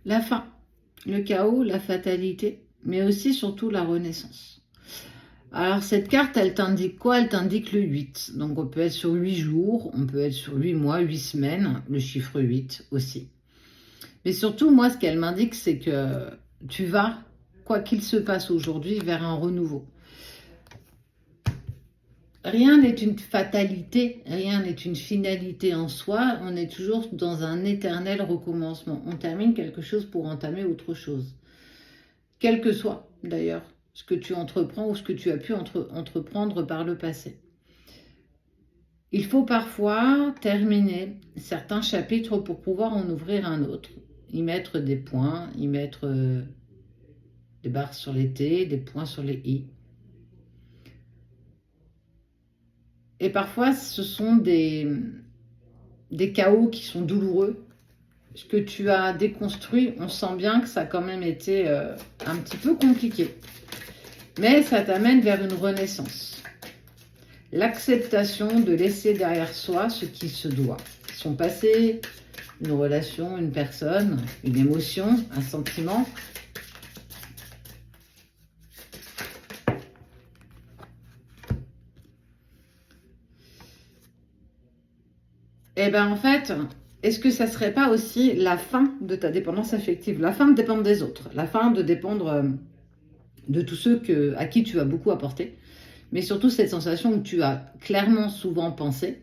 La fin, le chaos, la fatalité, mais aussi surtout la renaissance. Alors cette carte, elle t'indique quoi? Elle t'indique le 8. Donc on peut être sur 8 jours, on peut être sur 8 mois, 8 semaines, le chiffre 8 aussi. Mais surtout, moi, ce qu'elle m'indique, c'est que tu vas, quoi qu'il se passe aujourd'hui, vers un renouveau. Rien n'est une fatalité, rien n'est une finalité en soi, on est toujours dans un éternel recommencement. On termine quelque chose pour entamer autre chose. Quel que soit, d'ailleurs, ce que tu entreprends ou ce que tu as pu entreprendre par le passé. Il faut parfois terminer certains chapitres pour pouvoir en ouvrir un autre. Y mettre des points, y mettre des barres sur les T, des points sur les I. Et parfois, ce sont des chaos qui sont douloureux. Ce que tu as déconstruit, on sent bien que ça a quand même été un petit peu compliqué. Mais ça t'amène vers une renaissance. L'acceptation de laisser derrière soi ce qui se doit. Son passé, une relation, une personne, une émotion, un sentiment. Et bien en fait, est-ce que ça serait pas aussi la fin de ta dépendance affective? La fin de dépendre des autres, la fin de dépendre de tous ceux à qui tu as beaucoup apporté, mais surtout cette sensation où tu as clairement souvent pensé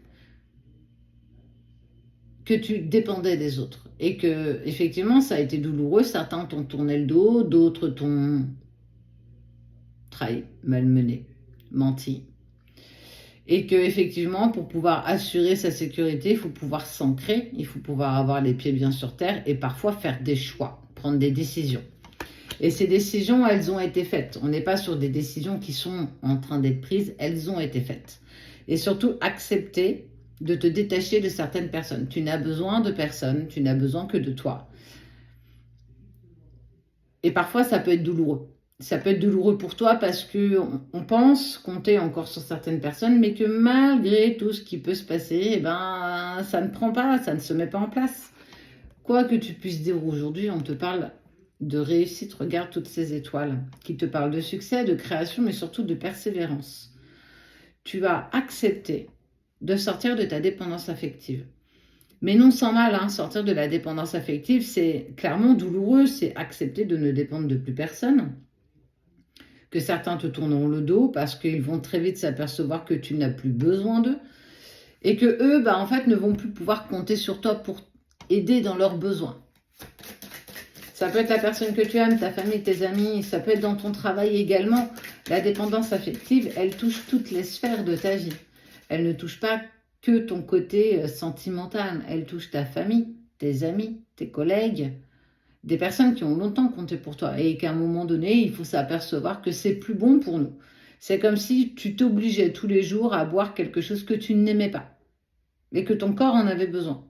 que tu dépendais des autres et que effectivement ça a été douloureux. Certains t'ont tourné le dos, d'autres t'ont trahi, malmené, menti. Et que effectivement, pour pouvoir assurer sa sécurité, il faut pouvoir s'ancrer, il faut pouvoir avoir les pieds bien sur terre et parfois faire des choix, prendre des décisions. Et ces décisions, elles ont été faites. On n'est pas sur des décisions qui sont en train d'être prises, elles ont été faites. Et surtout, accepter de te détacher de certaines personnes. Tu n'as besoin de personne, tu n'as besoin que de toi. Et parfois, ça peut être douloureux. Ça peut être douloureux pour toi parce qu'on pense compter encore sur certaines personnes, mais que malgré tout ce qui peut se passer, eh ben, ça ne prend pas, ça ne se met pas en place. Quoi que tu puisses dire aujourd'hui, on te parle de réussite. Regarde toutes ces étoiles qui te parlent de succès, de création, mais surtout de persévérance. Tu vas accepter de sortir de ta dépendance affective. Mais non sans mal, hein, sortir de la dépendance affective, c'est clairement douloureux, c'est accepter de ne dépendre de plus personne, que certains te tourneront le dos parce qu'ils vont très vite s'apercevoir que tu n'as plus besoin d'eux et que eux, en fait, ne vont plus pouvoir compter sur toi pour aider dans leurs besoins. Ça peut être la personne que tu aimes, ta famille, tes amis, ça peut être dans ton travail également. La dépendance affective, elle touche toutes les sphères de ta vie. Elle ne touche pas que ton côté sentimental, elle touche ta famille, tes amis, tes collègues, des personnes qui ont longtemps compté pour toi et qu'à un moment donné, il faut s'apercevoir que c'est plus bon pour nous. C'est comme si tu t'obligeais tous les jours à boire quelque chose que tu n'aimais pas et que ton corps en avait besoin.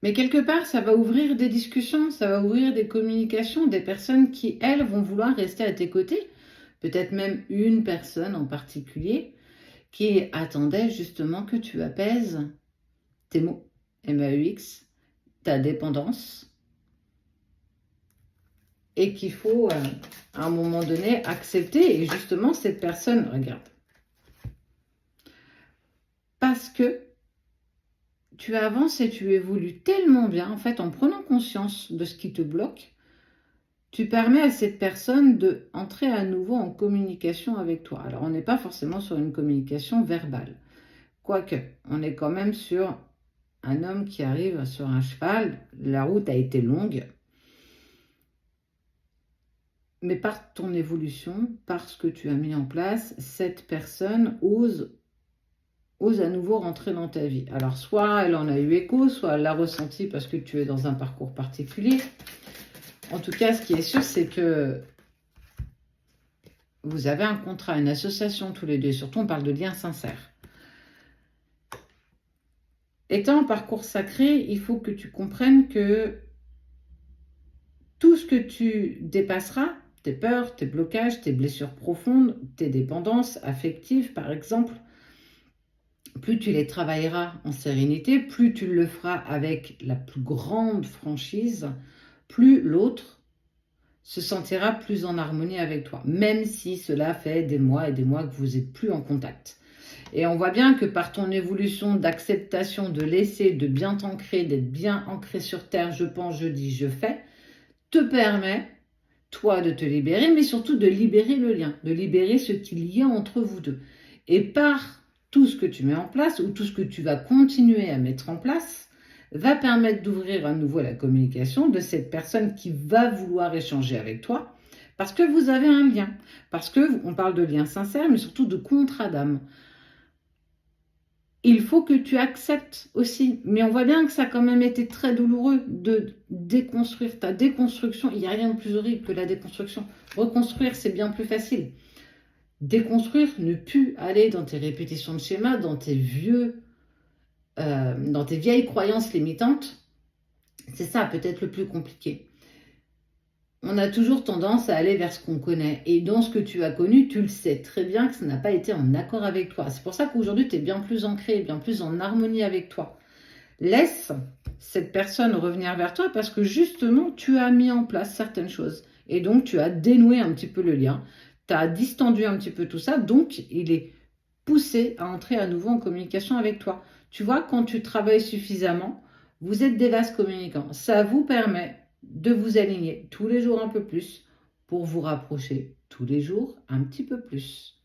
Mais quelque part, ça va ouvrir des discussions, ça va ouvrir des communications, des personnes qui, elles, vont vouloir rester à tes côtés. Peut-être même une personne en particulier qui attendait justement que tu apaises tes mots, MAUX, ta dépendance, et qu'il faut, à un moment donné, accepter. Et justement, cette personne, regarde, parce que tu avances et tu évolues tellement bien, en fait, en prenant conscience de ce qui te bloque, tu permets à cette personne d'entrer à nouveau en communication avec toi. Alors, on n'est pas forcément sur une communication verbale. Quoique, on est quand même sur un homme qui arrive sur un cheval. La route a été longue. Mais par ton évolution, par ce que tu as mis en place, cette personne ose à nouveau rentrer dans ta vie. Alors, soit elle en a eu écho, soit elle l'a ressenti parce que tu es dans un parcours particulier. En tout cas, ce qui est sûr, c'est que vous avez un contrat, une association tous les deux. Surtout, on parle de liens sincères. Étant en parcours sacré, il faut que tu comprennes que tout ce que tu dépasseras tes peurs, tes blocages, tes blessures profondes, tes dépendances affectives, par exemple. Plus tu les travailleras en sérénité, plus tu le feras avec la plus grande franchise, plus l'autre se sentira plus en harmonie avec toi, même si cela fait des mois et des mois que vous n'êtes plus en contact. Et on voit bien que par ton évolution d'acceptation, de laisser, de bien t'ancrer, d'être bien ancré sur terre, je pense, je dis, je fais, te permet, toi, de te libérer, mais surtout de libérer le lien, de libérer ce qu'il y a entre vous deux. Et par tout ce que tu mets en place, ou tout ce que tu vas continuer à mettre en place, va permettre d'ouvrir à nouveau la communication de cette personne qui va vouloir échanger avec toi, parce que vous avez un lien, parce qu'on parle de lien sincère, mais surtout de contrat d'âme. Il faut que tu acceptes aussi. Mais on voit bien que ça a quand même été très douloureux de déconstruire ta déconstruction. Il n'y a rien de plus horrible que la déconstruction. Reconstruire, c'est bien plus facile. Déconstruire, ne plus aller dans tes répétitions de schémas, dans tes vieilles croyances limitantes, c'est ça peut-être le plus compliqué. On a toujours tendance à aller vers ce qu'on connaît. Et dans ce que tu as connu, tu le sais très bien que ça n'a pas été en accord avec toi. C'est pour ça qu'aujourd'hui, tu es bien plus ancré, bien plus en harmonie avec toi. Laisse cette personne revenir vers toi parce que justement, tu as mis en place certaines choses. Et donc, tu as dénoué un petit peu le lien. Tu as distendu un petit peu tout ça. Donc, il est poussé à entrer à nouveau en communication avec toi. Tu vois, quand tu travailles suffisamment, vous êtes des vases communicants. Ça vous permet de vous aligner tous les jours un peu plus pour vous rapprocher tous les jours un petit peu plus.